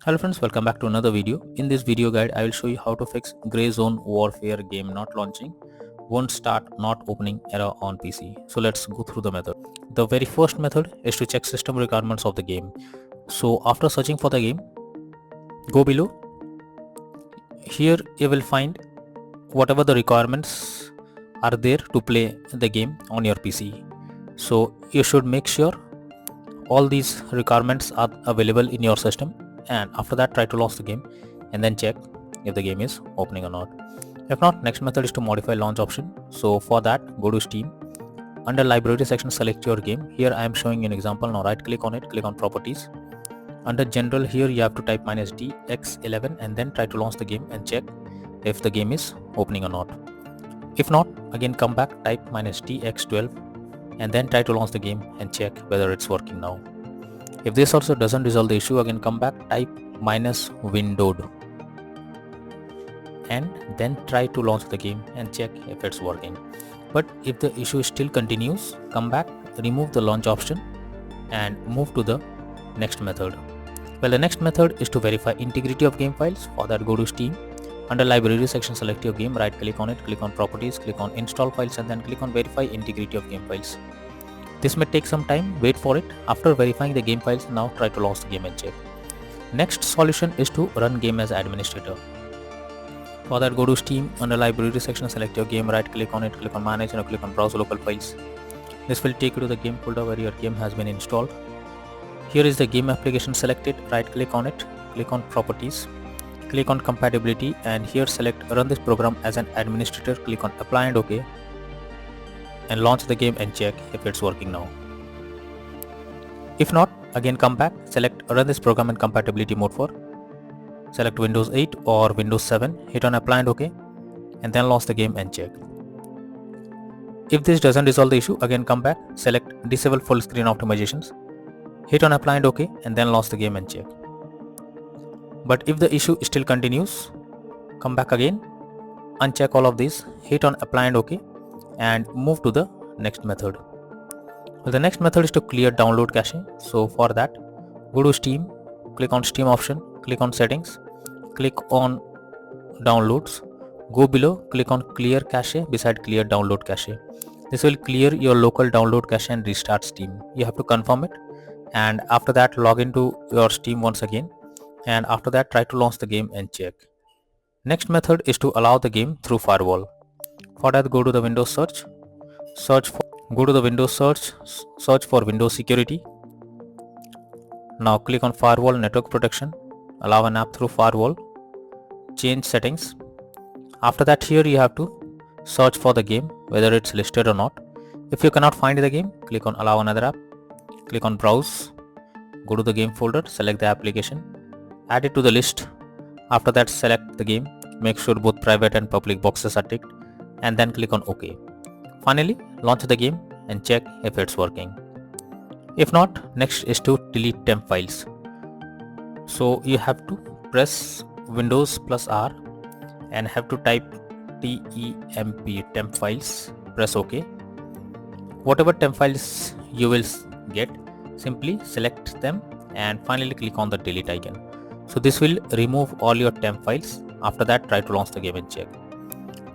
Hello friends, welcome back to another video. In this video guide, I will show you how to fix Gray Zone Warfare game not launching, won't start, not opening error on PC. So let's go through the method. The very first method is to check system requirements of the game. So after searching for the game, go below. Here you will find whatever the requirements are there to play the game on your PC. So you should make sure all these requirements are available in your system, and after that try to launch the game and then check if the game is opening or not. If not, next method is to modify launch option. So for that, go to Steam. Under library section, select your game. Here I am showing an example. Now right click on it, click on properties. Under general, here you have to type -DX11 and then try to launch the game and check if the game is opening or not. If not, again come back, type -DX12 and then try to launch the game and check whether it's working now. If this also doesn't resolve the issue, again come back, type -windowed and then try to launch the game and check if it's working. But if the issue still continues, come back, remove the launch option and move to the next method. Well, the next method is to verify integrity of game files. For that, go to Steam. Under library section, select your game, right click on it, click on properties, click on install files and then click on verify integrity of game files. This may take some time, wait for it. After verifying the game files, now try to launch the game and check. Next solution is to run game as administrator. For that, go to Steam. Under library section, select your game, right click on it, click on manage and click on browse local files. This will take you to the game folder where your game has been installed. Here is the game application selected, right click on it, click on properties, click on compatibility and here select run this program as an administrator, click on apply and OK and launch the game and check if it's working now. If not, again come back, select run this program in compatibility mode for, select Windows 8 or Windows 7, hit on apply and OK and then launch the game and check. If this doesn't resolve the issue, again come back, select disable full screen optimizations, hit on apply and OK and then launch the game and check. But if the issue still continues, come back again, uncheck all of these, hit on apply and OK and move to the next method. Well, the next method is to clear download cache. So for that, go to Steam, click on Steam option, click on settings, click on downloads, go below, click on clear cache beside clear download cache. This will clear your local download cache and restart Steam. You have to confirm it and after that log into your Steam once again and after that try to launch the game and check. Next method is to allow the game through firewall. For that, go to the Windows search, search for Windows security. Now click on firewall network protection, allow an app through firewall, change settings. After that, here you have to search for the game whether it's listed or not. If you cannot find the game, click on allow another app, click on browse, go to the game folder, select the application, add it to the list. After that, select the game, make sure both private and public boxes are ticked and then click on OK. Finally, launch the game and check if it's working. If not, next is to delete temp files. So you have to press Windows plus R and have to type temp files, press OK. Whatever temp files you will get, simply select them and finally click on the delete icon. So this will remove all your temp files. After that, try to launch the game and check.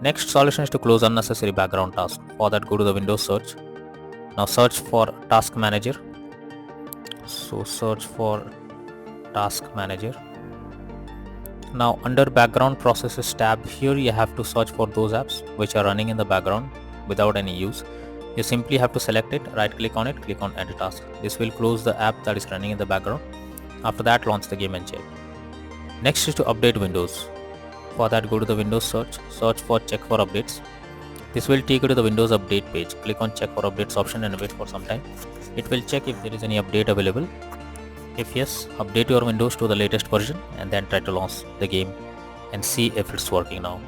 Next solution is to close unnecessary background tasks. For that, go to the Windows search. Now search for Task Manager. So search for Task Manager. Now under background processes tab, here you have to search for those apps which are running in the background without any use. You simply have to select it, right click on it, click on edit task. This will close the app that is running in the background. After that, launch the game and check. Next is to update Windows. For that, go to the Windows search, search for check for updates. This will take you to the Windows update page. Click on check for updates option and wait for some time. It will check if there is any update available. If yes, update your Windows to the latest version and then try to launch the game and see if it's working now.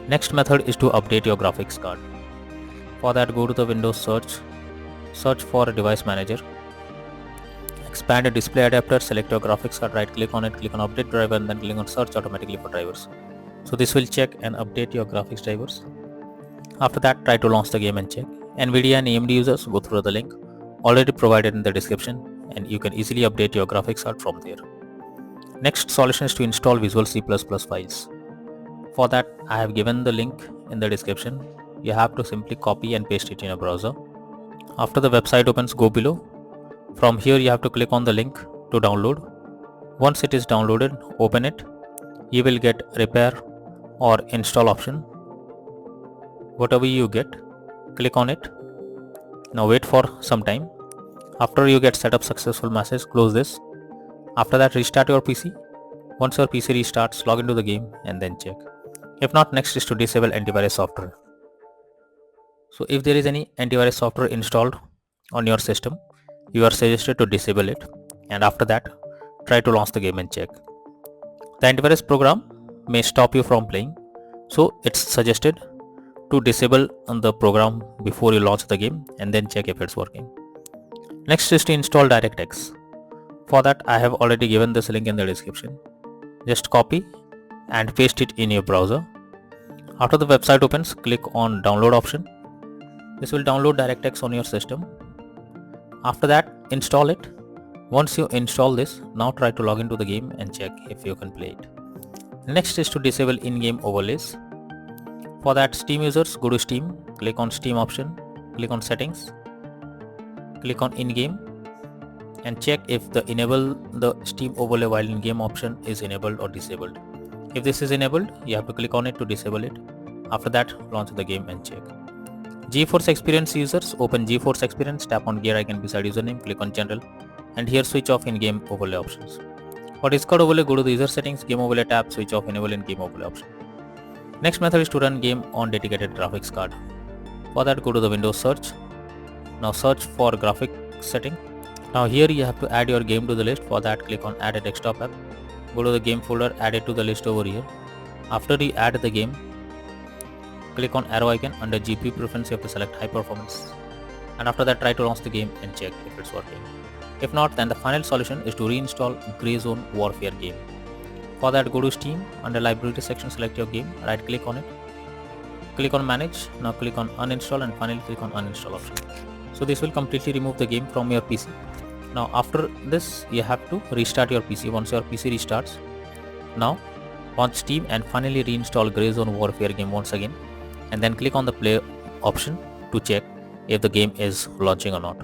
Next method is to update your graphics card. For that, go to the Windows search, search for device manager, expand a display adapter, select your graphics card, right click on it, click on update driver and then click on search automatically for drivers. So this will check and update your graphics drivers. After that, try to launch the game and check. NVIDIA and AMD users, go through the link already provided in the description and you can easily update your graphics card from there. Next solution is to install Visual C++ files. For that, I have given the link in the description. You have to simply copy and paste it in a browser. After the website opens, go below. From here you have to click on the link to download. Once it is downloaded, open it. You will get repair or install option. Whatever you get, click on it. Now wait for some time. After you get setup successful message, close this. After that, restart your PC. Once your PC restarts, log into the game and then check. If not, next is to disable antivirus software. So if there is any antivirus software installed on your system, you are suggested to disable it, and after that try to launch the game and check. The antivirus program may stop you from playing, so it's suggested to disable the program before you launch the game and then check if it's working. Next is to install DirectX. For that, I have already given this link in the description. Just copy and paste it in your browser. After the website opens, click on download option. This will download DirectX on your system. After that, install it. Once you install this, now try to log into the game and check if you can play it. Next is to disable in-game overlays. For that, Steam users, go to Steam, click on Steam option, click on settings, click on in-game and check if the enable the Steam overlay while in-game option is enabled or disabled. If this is enabled, you have to click on it to disable it. After that, launch the game and check. GeForce Experience users, open GeForce Experience, tap on gear icon beside username, click on general and here switch off in-game overlay options. For Discord overlay, go to the user settings, game overlay tab, switch off enable in-game overlay option. Next method is to run game on dedicated graphics card. For that, go to the Windows search. Now search for graphic setting. Now here you have to add your game to the list. For that, click on add a desktop app. Go to the game folder, add it to the list over here. After you add the game, click on arrow icon. Under GPU preference, you have to select high performance. And after that, try to launch the game and check if it's working. If not, then the final solution is to reinstall Grey Zone Warfare game. For that, go to Steam. Under library section, select your game, right click on it. Click on manage. Now click on uninstall and finally click on uninstall option. So this will completely remove the game from your PC. Now after this, you have to restart your PC. Once your PC restarts, now launch Steam and finally reinstall Grey Zone Warfare game once again and then click on the play option to check if the game is launching or not.